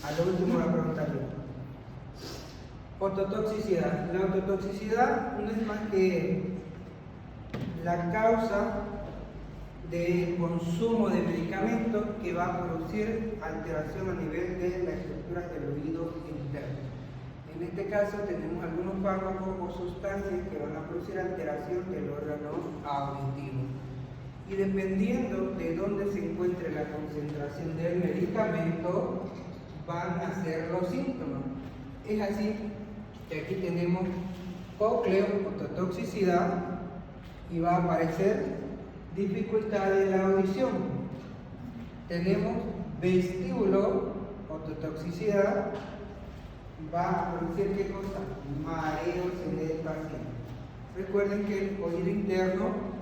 A lo último voy a preguntarle. Ototoxicidad. La ototoxicidad no es más que la causa del consumo de medicamentos que va a producir alteración a nivel de la estructura del oído interno. En este caso tenemos algunos fármacos o sustancias que van a producir alteración del órgano auditivo. Y dependiendo de dónde se encuentre la concentración del medicamento, van a ser los síntomas. Es así que aquí tenemos cócleo, ototoxicidad, y va a aparecer dificultad de la audición. Tenemos vestíbulo, ototoxicidad, va a producir ¿qué cosa? Mareos en el paciente. Recuerden que el oído interno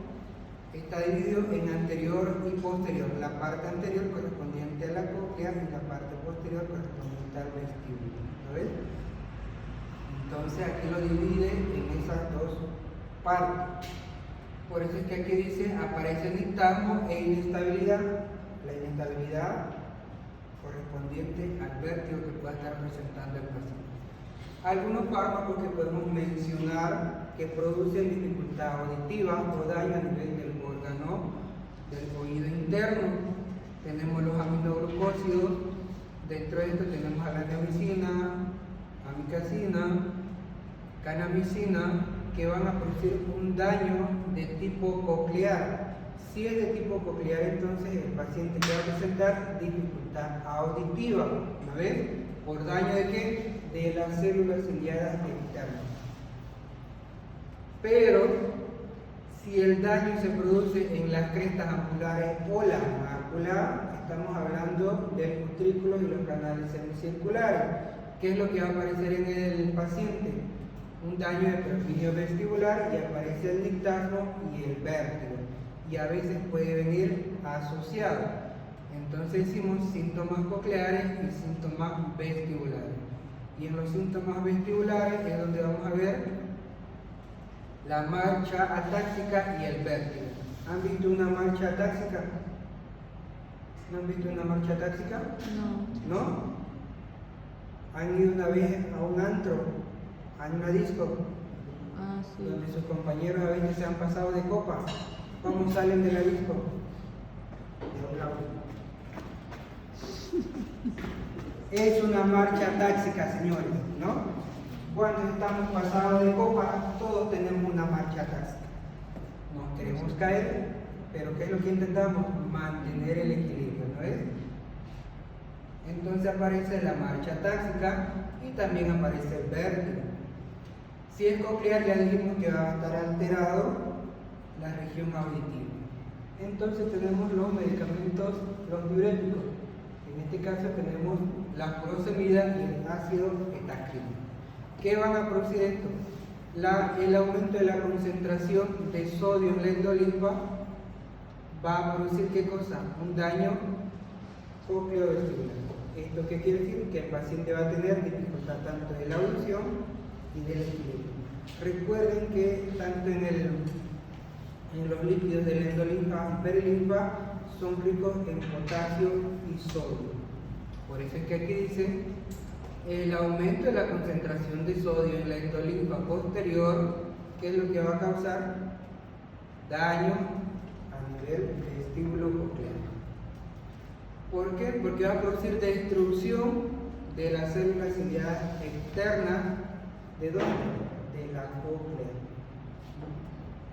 está dividido en anterior y posterior. La parte anterior correspondiente a la cóclea y la parte posterior correspondiente al vestíbulo. ¿Lo ves? Entonces aquí lo divide en esas dos partes. Por eso es que aquí dice aparece nistagmo e inestabilidad. La inestabilidad correspondiente al vértigo que pueda estar presentando el paciente. Algunos fármacos que podemos mencionar que producen dificultad auditiva o daño a nivel del órgano del oído interno. Tenemos los aminoglucósidos. Dentro de esto tenemos a la neomicina, amicacina, canamicina, que van a producir un daño de tipo coclear. Si es de tipo coclear, entonces el paciente va a presentar dificultad auditiva, ¿no ves? ¿Por daño de qué? De las células ciliadas externas. Pero si el daño se produce en las crestas angulares o la mácula, estamos hablando del utrículo y los canales semicirculares. ¿Qué es lo que va a aparecer en el paciente? Un daño de perfidio vestibular, y aparece el nistagmo y el vértigo, y a veces puede venir asociado. Entonces decimos síntomas cocleares y síntomas vestibulares, y en los síntomas vestibulares es donde vamos a ver la marcha atáxica y el vértigo. ¿Han visto una marcha atáxica? ¿No han visto una marcha atáxica? No. ¿No? ¿Han ido una vez a un antro? ¿A una disco? Sí. Donde sus compañeros a veces se han pasado de copa. ¿Cómo salen de la disco? De un lado. Es una marcha táxica, señores, ¿no? Cuando estamos pasados de copa, todos tenemos una marcha táxica. Nos queremos caer, pero ¿qué es lo que intentamos? Mantener el equilibrio, ¿no es? Entonces aparece la marcha táxica y también aparece el vértigo. Si es coclear, ya dijimos que va a estar alterado la región auditiva. Entonces tenemos los medicamentos, los diuréticos. En este caso tenemos la furosemida y el ácido etaquílico. ¿Qué van a producir esto? El aumento de la concentración de sodio en la endolimfa va a producir ¿qué cosa? Un daño cocleovestibular. ¿Esto qué quiere decir? Que el paciente va a tener dificultad tanto de la audición y del equilibrio. Recuerden que tanto en los líquidos de la endolinfa y perilinfa son ricos en potasio y sodio. Por eso es que aquí dice el aumento de la concentración de sodio en la endolinfa posterior, ¿qué es lo que va a causar? Daño a nivel vestíbulo coclear. ¿Por qué? Porque va a producir destrucción de las células ciliadas externas. ¿De dónde? De la cóclea.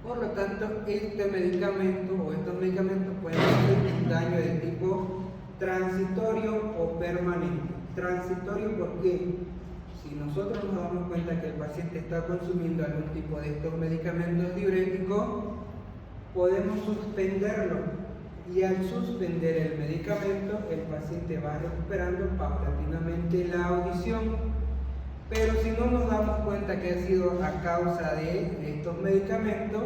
Por lo tanto, este medicamento o estos medicamentos pueden hacer un daño de tipo transitorio o permanente. Transitorio porque si nosotros nos damos cuenta que el paciente está consumiendo algún tipo de estos medicamentos diuréticos, podemos suspenderlo. Y al suspender el medicamento, el paciente va recuperando paulatinamente la audición. Pero si no nos damos cuenta que ha sido a causa de estos medicamentos,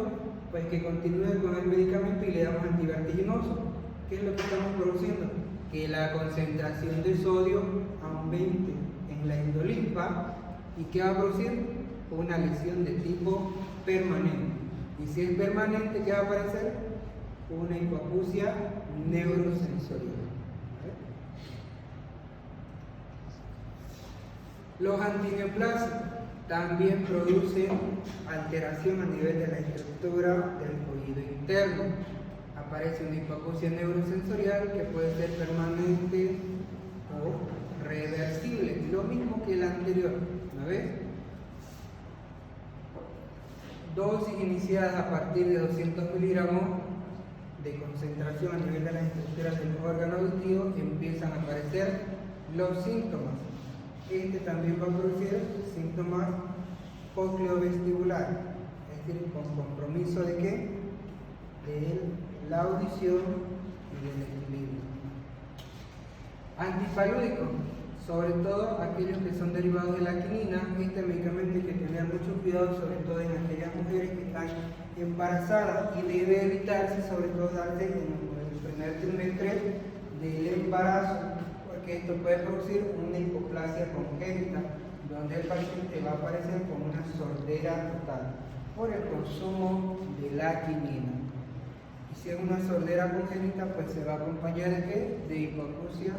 pues que continúe con el medicamento y le damos antivertiginoso. ¿Qué es lo que estamos produciendo? Que la concentración de sodio aumente en la endolimfa. ¿Y qué va a producir? Una lesión de tipo permanente. Y si es permanente, ¿qué va a aparecer? Una hipoacusia neurosensorial. Los antineoplasias también producen alteración a nivel de la estructura del oído interno. Aparece una hipoacusia neurosensorial que puede ser permanente o reversible, lo mismo que el anterior, ¿no ves? Dosis iniciadas a partir de 200 miligramos de concentración a nivel de las estructuras del órgano auditivo empiezan a aparecer los síntomas. Este también va a producir síntomas cocleovestibulares, es decir, con compromiso de qué? De la audición y del equilibrio. Antipalúdicos, sobre todo aquellos que son derivados de la quinina. Este medicamento hay que tener mucho cuidado, sobre todo en aquellas mujeres que están embarazadas, y debe evitarse, sobre todo, darse en el primer trimestre del embarazo, porque esto puede producir una hipoplasia congénita, donde el paciente va a aparecer con una sordera total por el consumo de la quinina. Y si es una sordera congénita, pues se va a acompañar de ¿qué? De hipoacusia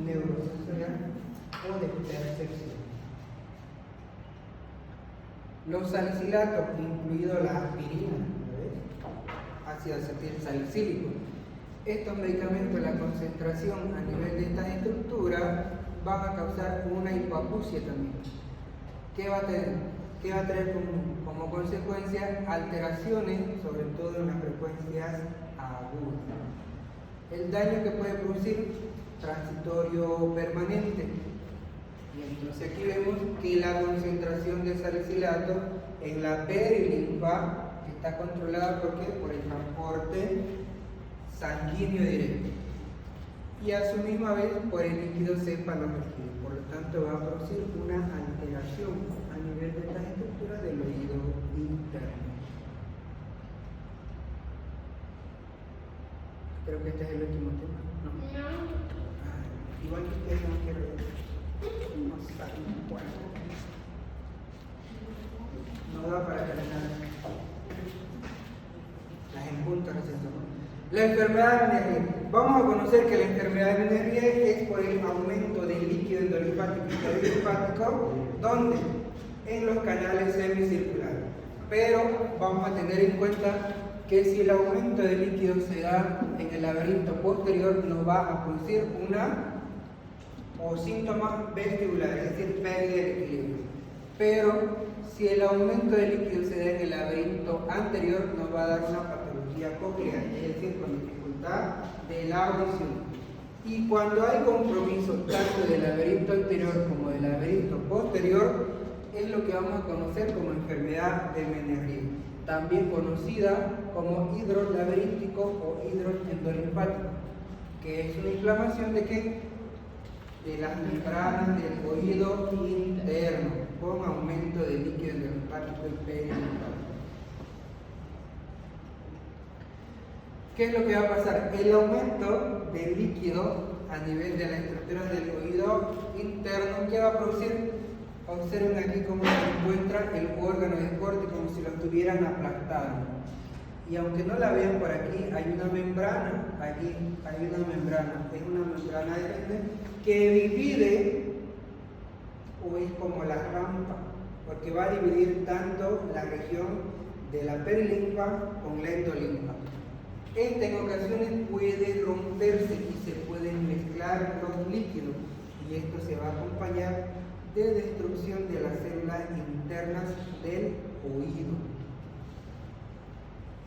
neurosensorial o de percepción. Los salicilatos, incluido la aspirina, ácido acetilsalicílico. Estos medicamentos, la concentración a nivel de estas estructuras van a causar una hipoacusia también. ¿Qué va a tener? ¿Qué va a traer como consecuencia? Alteraciones, sobre todo en las frecuencias agudas. El daño que puede producir, transitorio o permanente. Y entonces aquí vemos que la concentración de salicilato en la perilinfa está controlada ¿por qué? Por el transporte sanguíneo directo. Y a su misma vez por el líquido cefalorraquídeo. Por lo tanto, va a producir una alteración a nivel de estas estructuras del oído interno. Creo que este es el último tema. No. Igual que ustedes no quiero no saben cuál. No da para terminar. Las enpuntas recién son. La enfermedad de Meniere's. Vamos a conocer que la enfermedad de Meniere's es por el aumento del líquido endolinfático y perilinfático, ¿dónde? En los canales semicirculares. Pero vamos a tener en cuenta que si el aumento de líquido se da en el laberinto posterior, nos va a producir síntomas vestibulares, es decir, pérdida de equilibrio. Pero si el aumento de líquido se da en el laberinto anterior, nos va a dar una patología coclear, es decir, con dificultad de la audición. Y cuando hay compromiso tanto del laberinto anterior como del laberinto posterior, es lo que vamos a conocer como enfermedad de Meniere's, también conocida como hidrolaberíntico o hidroendolinfático, que es una inflamación de ¿qué? De las membranas del oído interno, con aumento de líquido endolinfático y perilinfático. ¿Qué es lo que va a pasar? El aumento del líquido a nivel de las estructuras del oído interno, ¿qué va a producir? Observen aquí cómo se encuentra el órgano de corte, como si lo estuvieran aplastando. Y aunque no la vean por aquí, hay una membrana, aquí hay una membrana, es una membrana de que divide, o es como la rampa, porque va a dividir tanto la región de la perilinfa con la endolinfa. Esta en ocasiones puede romperse y se pueden mezclar los líquidos, y esto se va a acompañar de destrucción de las células internas del oído.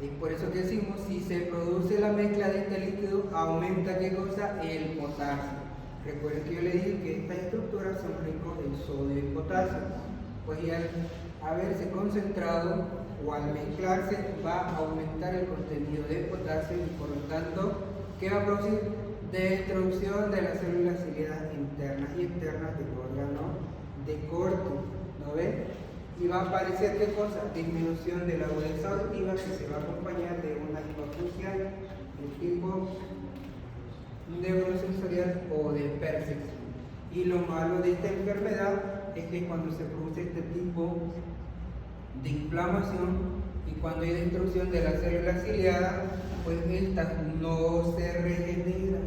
Es por eso que decimos, si se produce la mezcla de este líquido, aumenta ¿qué cosa? El potasio. Recuerden que yo les dije que estas estructuras son ricas en sodio y potasio. Pues y al haberse concentrado o al mezclarse, va a aumentar el contenido de potasio y por lo tanto, ¿qué va a producir? Destrucción de las células ciliadas internas y externas del órgano de corte. ¿No ven? Y va a aparecer ¿qué cosa? Disminución de la agudeza auditiva, que se va a acompañar de una hipoacusia de tipo neurosensorial o de percepción. Y lo malo de esta enfermedad es que cuando se produce este tipo de inflamación y cuando hay destrucción de las células ciliadas, pues estas no se regeneran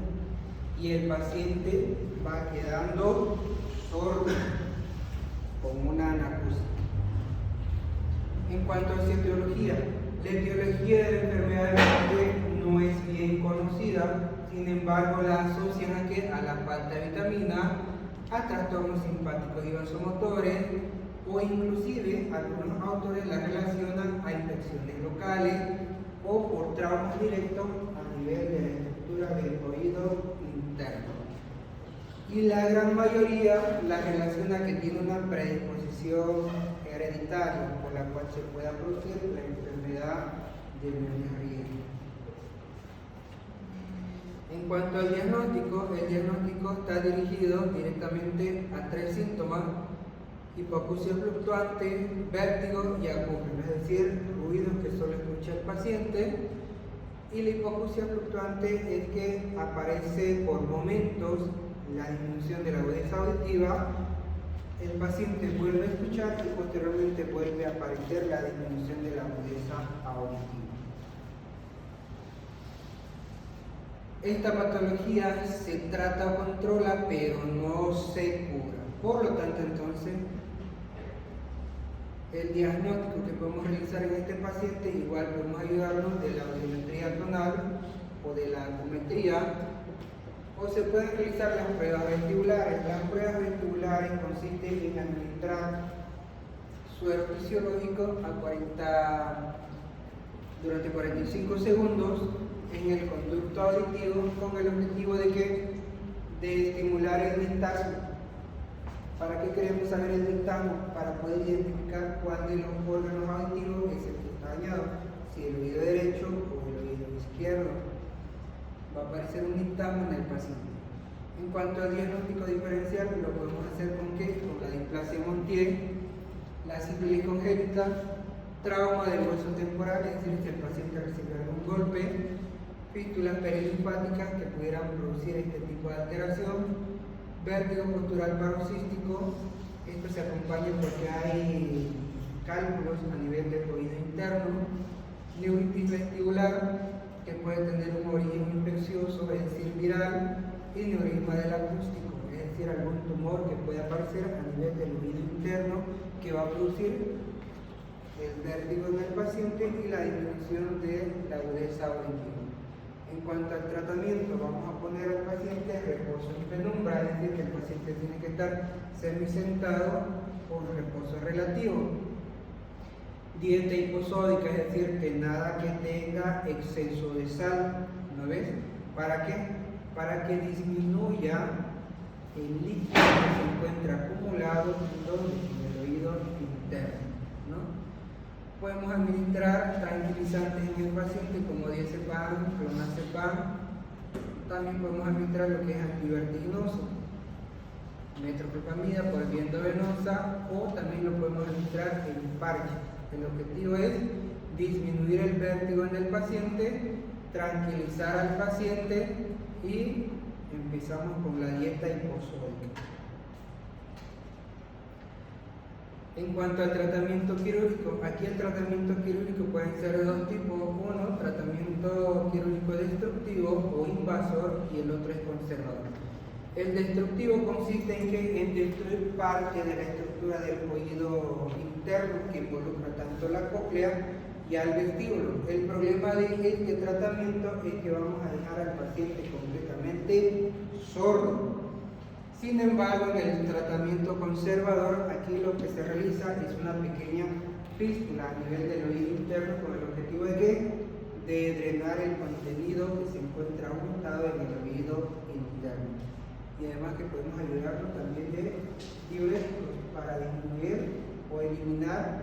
y el paciente va quedando sordo. cuanto a su etiología, la etiología de la enfermedad de Berger no es bien conocida, sin embargo la asocian a la falta de vitamina, a trastornos simpáticos y vasomotores, o inclusive algunos autores la relacionan a infecciones locales o por traumas directos a nivel de la estructura del oído interno. Y la gran mayoría la relaciona que tiene una predisposición hereditaria por la cual se pueda producir la enfermedad de Berger. En cuanto al diagnóstico, el diagnóstico está dirigido directamente a 3 síntomas: hipoacusia fluctuante, vértigo y acúfeno, es decir, ruidos que solo escucha el paciente. Y la hipoacusia fluctuante es que aparece por momentos la disminución de la agudeza auditiva, el paciente vuelve a escuchar y posteriormente vuelve a aparecer la disminución de la agudeza auditiva. Esta patología se trata o controla, pero no se cura. Por lo tanto, entonces, el diagnóstico que podemos realizar en este paciente, igual podemos ayudarnos de la audiometría tonal o de la acumetría, o se pueden realizar las pruebas vestibulares. Las pruebas vestibulares consisten en administrar suero fisiológico durante 45 segundos en el conducto auditivo con el objetivo de estimular el nistagmo. ¿Para qué queremos saber el nistagmo? Para poder identificar cuál de los órganos auditivos es el que está dañado, si el oído derecho o el oído izquierdo. Va a aparecer un nistagmo en el paciente. En cuanto al diagnóstico diferencial, lo podemos hacer con la displasia Montier, la sífilis congénita, trauma del hueso temporal, es decir, si el paciente recibe algún golpe, fístulas perilinfáticas que pudieran producir este tipo de alteración, vértigo postural paroxístico. Esto se acompaña porque hay cálculos a nivel del oído interno, neuritis vestibular, que puede tener un origen infeccioso, es decir, viral, y neurisma del acústico, es decir, algún tumor que puede aparecer a nivel del oído interno que va a producir el vértigo en el paciente y la disminución de la agudeza auditiva. En cuanto al tratamiento, vamos a poner al paciente reposo en penumbra, es decir, que el paciente tiene que estar semisentado con reposo relativo. Dieta hiposódica, es decir, que nada que tenga exceso de sal, ¿no ves? ¿Para qué? Para que disminuya el líquido que se encuentra acumulado en el oído interno, ¿no? Podemos administrar tranquilizantes en el paciente como diazepam, clonazepam. También podemos administrar lo que es antivertiginoso, metoclopramida por vía endovenosa, o también lo podemos administrar en parche. El objetivo es disminuir el vértigo en el paciente, tranquilizar al paciente y empezamos con la dieta hiposódica. En cuanto al tratamiento quirúrgico, aquí el tratamiento quirúrgico pueden ser de dos tipos: uno, tratamiento quirúrgico destructivo o invasor, y el otro es conservador. El destructivo consiste en destruir parte de la estructura del oído interno que involucra tanto la cóclea y al vestíbulo. El problema de este tratamiento es que vamos a dejar al paciente completamente sordo. Sin embargo, en el tratamiento conservador, aquí lo que se realiza es una pequeña fístula a nivel del oído interno con el objetivo de drenar el contenido que se encuentra aumentado en el oído interno. Y además que podemos ayudarnos también de diuréticos para disminuir o eliminar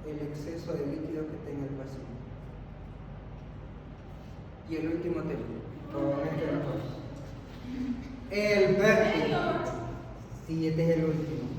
el exceso de líquido que tenga el paciente. Y el último tema, el vértigo. Sí, este es el último.